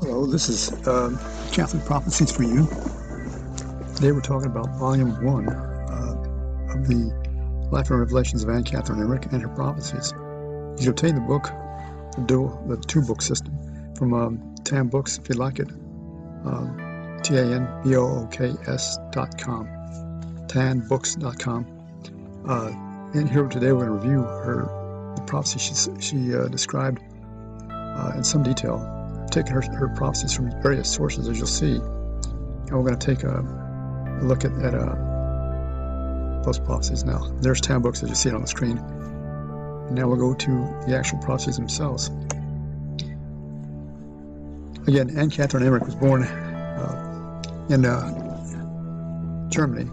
Hello, this is Catholic Prophecies for You. Today we're talking about Volume 1 of the Life and Revelations of Anne Catherine Emmerich and her Prophecies. You can obtain the book, the two-book system, from TAN Books if you like it. TANBOOKS.com, tanbooks.com. And here today we're going to review the prophecy she described in some detail. Taken her prophecies from various sources, as you'll see, and we're going to take a look at those prophecies now. There's 10 books as you see it on the screen, and now we'll go to the actual prophecies themselves. Again, Anne Catherine Emmerich was born in Germany,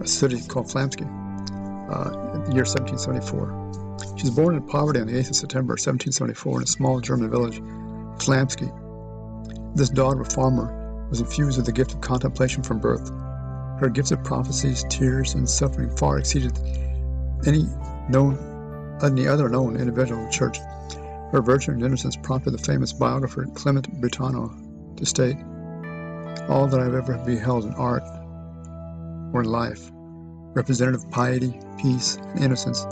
a city called Flamsky, in the year 1774. She was born in poverty on the 8th of September 1774 in a small German village, Flamsky. This daughter of a farmer was infused with the gift of contemplation from birth. Her gifts of prophecies, tears, and suffering far exceeded any other known individual in the church. Her virtue and innocence prompted the famous biographer Clement Brentano to state, "All that I have ever beheld in art or in life, representative of piety, peace, and innocence,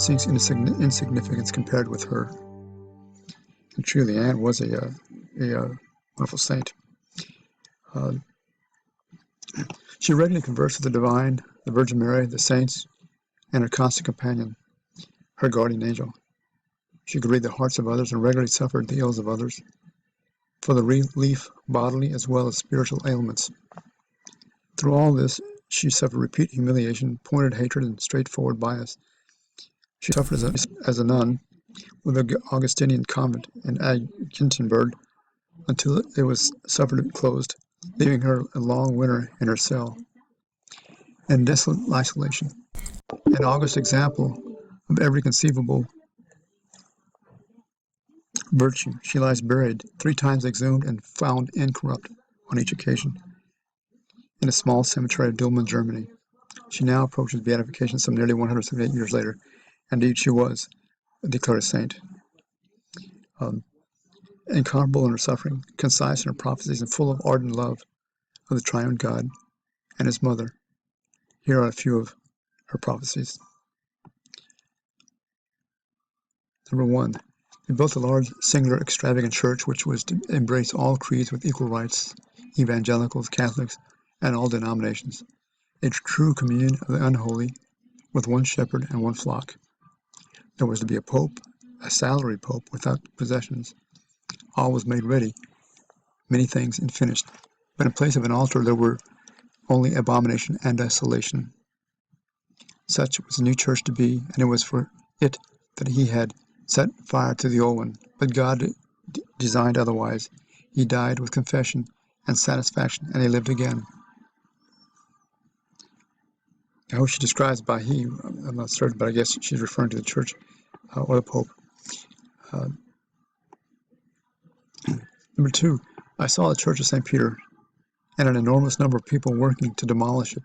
sinks into insignificance compared with her." And truly, Anne was a wonderful saint. She regularly conversed with the divine, the Virgin Mary, the saints, and her constant companion, her guardian angel. She could read the hearts of others and regularly suffered the ills of others for the relief bodily as well as spiritual ailments. Through all this, she suffered repeated humiliation, pointed hatred, and straightforward bias. She suffered as a nun with the Augustinian convent in Aggentenberg until it was suffered and closed, leaving her a long winter in her cell in desolate isolation. An august example of every conceivable virtue, she lies buried, 3 times exhumed and found incorrupt on each occasion, in a small cemetery of Dülmen, Germany. She now approaches beatification some nearly 178 years later. Indeed, she was declared a saint. Incomparable in her suffering, concise in her prophecies, and full of ardent love of the triune God and his mother. Here are a few of her prophecies. Number 1. They built a large, singular, extravagant church which was to embrace all creeds with equal rights, evangelicals, Catholics, and all denominations. A true communion of the unholy, with one shepherd and one flock. There was to be a pope, a salary pope without possessions. All was made ready, many things and finished. But in place of an altar there were only abomination and desolation. Such was the new church to be, and it was for it that he had set fire to the old one. But God designed otherwise. He died with confession and satisfaction, and he lived again. I hope she describes by he. I'm not certain, but I guess she's referring to the church or the Pope. Number 2, I saw the Church of St. Peter and an enormous number of people working to demolish it.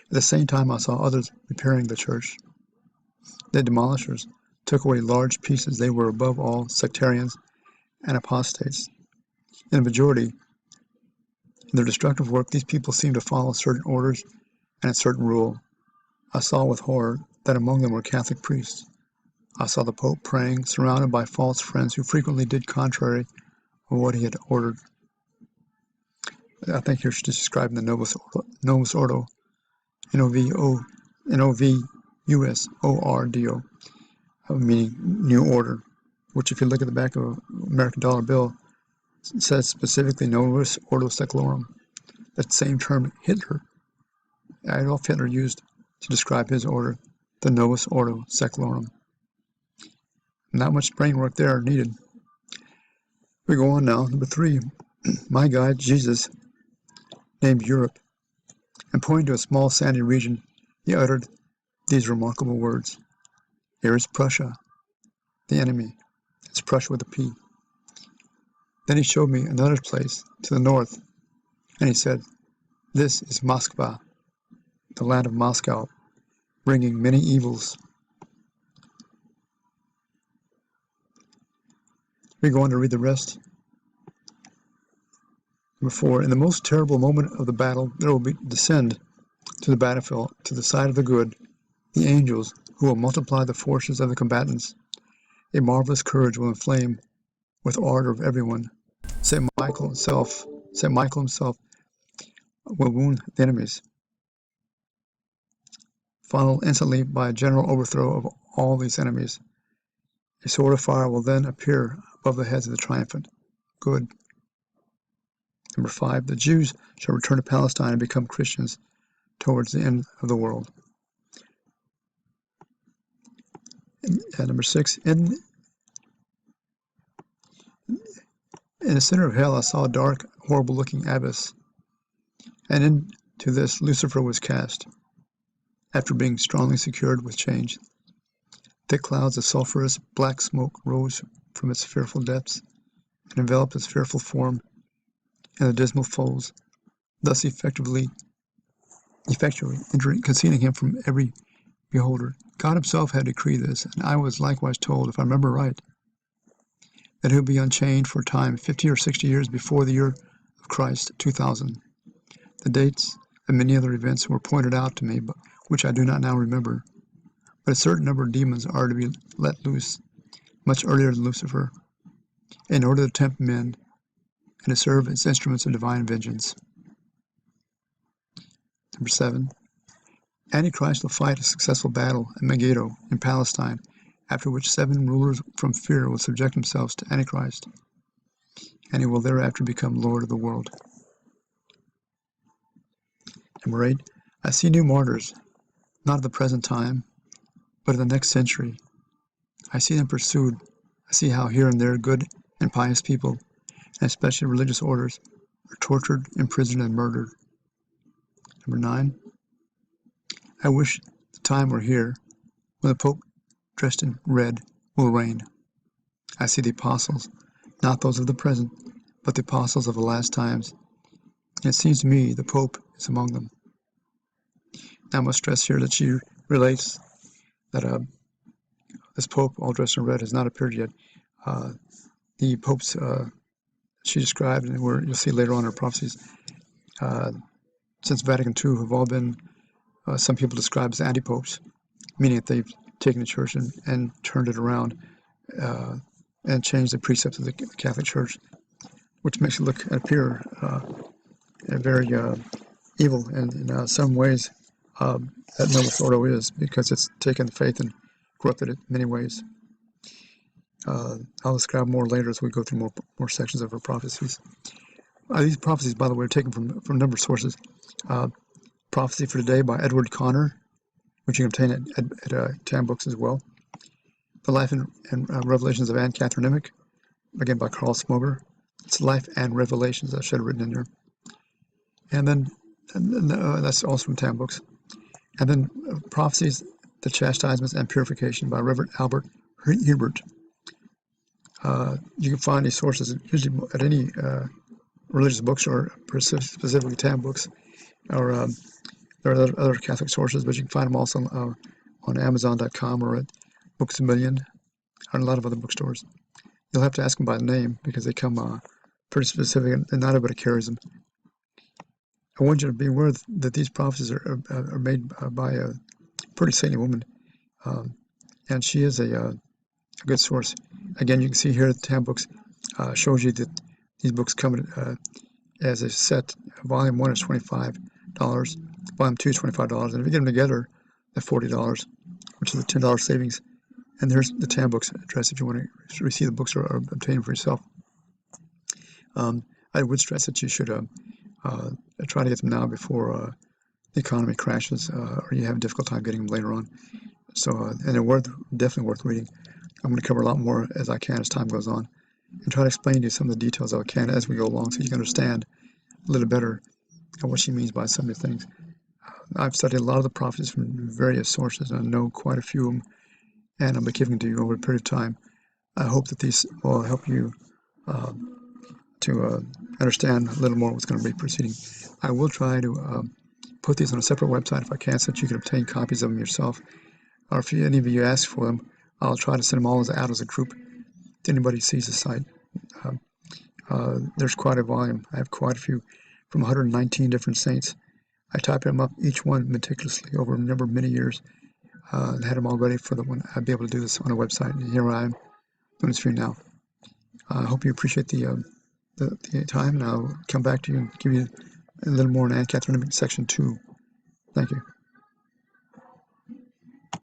At the same time, I saw others repairing the church. The demolishers took away large pieces. They were above all sectarians and apostates. In the majority, in their destructive work, these people seemed to follow certain orders and a certain rule. I saw with horror that among them were Catholic priests. I saw the Pope praying, surrounded by false friends who frequently did contrary to what he had ordered. I think here she's describing the Novus Ordo, N-O-V-U-S-O-R-D-O, meaning New Order, which if you look at the back of an American dollar bill, it says specifically Novus Ordo Seclorum. That same term Adolf Hitler used to describe his order, the Novus Ordo Seclorum. Not much brain work there needed. We go on now. Number 3. My guide, Jesus, named Europe, and pointing to a small sandy region, he uttered these remarkable words. Here is Prussia, the enemy. It's Prussia with a P. Then he showed me another place to the north, and he said, this is Moskva, the land of Moscow, bringing many evils. We go on to read the rest Number 4, in the most terrible moment of the battle, there will descend to the battlefield, to the side of the good, the angels who will multiply the forces of the combatants. A marvelous courage will inflame with ardor of everyone. Saint Michael himself will wound the enemies, followed instantly by a general overthrow of all these enemies. A sword of fire will then appear above the heads of the triumphant good. Number 5, the Jews shall return to Palestine and become Christians towards the end of the world. And number 6, in the center of hell I saw a dark, horrible-looking abyss, and into this Lucifer was cast, after being strongly secured with chains. Thick clouds of sulphurous black smoke rose from its fearful depths, and enveloped its fearful form in the dismal folds, thus effectually concealing him from every beholder. God himself had decreed this, and I was likewise told, if I remember right, that he would be unchained for a time 50 or 60 years before the year of Christ 2000. The dates and many other events were pointed out to me, but which I do not now remember. But a certain number of demons are to be let loose much earlier than Lucifer, in order to tempt men and to serve as instruments of divine vengeance. Number 7. Antichrist will fight a successful battle at Mageddo in Palestine, after which 7 rulers from fear will subject themselves to Antichrist, and he will thereafter become Lord of the world. Number 8. I see new martyrs, not of the present time, but of the next century. I see them pursued. I see how here and there good and pious people, and especially religious orders, are tortured, imprisoned, and murdered. Number 9. I wish the time were here when the Pope, dressed in red, will reign. I see the apostles, not those of the present, but the apostles of the last times, and it seems to me the Pope is among them. Now I must stress here that she relates that this Pope, all dressed in red, has not appeared yet. The popes she described, and you'll see later on in her prophecies, since Vatican II, have all been, some people describe as anti-popes, meaning that they've taken the church and turned it around and changed the precepts of the Catholic Church, which makes it appear very evil, and in some ways that Novus Ordo is, because it's taken the faith and corrupted it in many ways. I'll describe more later as we go through more sections of her prophecies. These prophecies, by the way, are taken from a number of sources. Prophecy for Today by Edward Connor, which you can obtain at Tam Books as well. The Life and Revelations of Anne Catherine Emmerich, again by Carl Smoger. It's Life and Revelations, I should have written in there. And then that's also from Tam Books. And then Prophecies, The Chastisements and Purification by Reverend Albert Hubert. You can find these sources usually at any religious bookstore, specifically Tam Books, or there are other Catholic sources, but you can find them also on Amazon.com or at Books A Million, or a lot of other bookstores. You'll have to ask them by name because they come pretty specific, and not everybody carries them. I want you to be aware that these prophecies are made by a pretty saintly woman, and she is a good source. Again, you can see here at Tam Books shows you that these books come as a set. Volume 1 is $25, Volume 2 is $25, and if you get them together, they're $40, which is a $10 savings. And there's the Tam Books address if you want to receive the books or obtain them for yourself. I would stress that you should try to get them now before the economy crashes, or you have a difficult time getting them later on. So, and they're definitely worth reading. I'm going to cover a lot more as I can as time goes on, and try to explain to you some of the details I can as we go along, so you can understand a little better what she means by some of the things. I've studied a lot of the prophecies from various sources, and I know quite a few of them, and I'll be giving to you over a period of time. I hope that these will help you to understand a little more what's going to be proceeding. I will try to put these on a separate website if I can, so that you can obtain copies of them yourself. Or if any of you ask for them, I'll try to send them all out as a group to anybody who sees the site. There's quite a volume. I have quite a few from 119 different saints. I typed them up, each one meticulously over a number of many years, and had them all ready for the one I'd be able to do this on a website. And here I am doing this for you now. I hope you appreciate the time, and I'll come back to you and give you a little more on Anne Catherine Emmerich section 2. Thank you.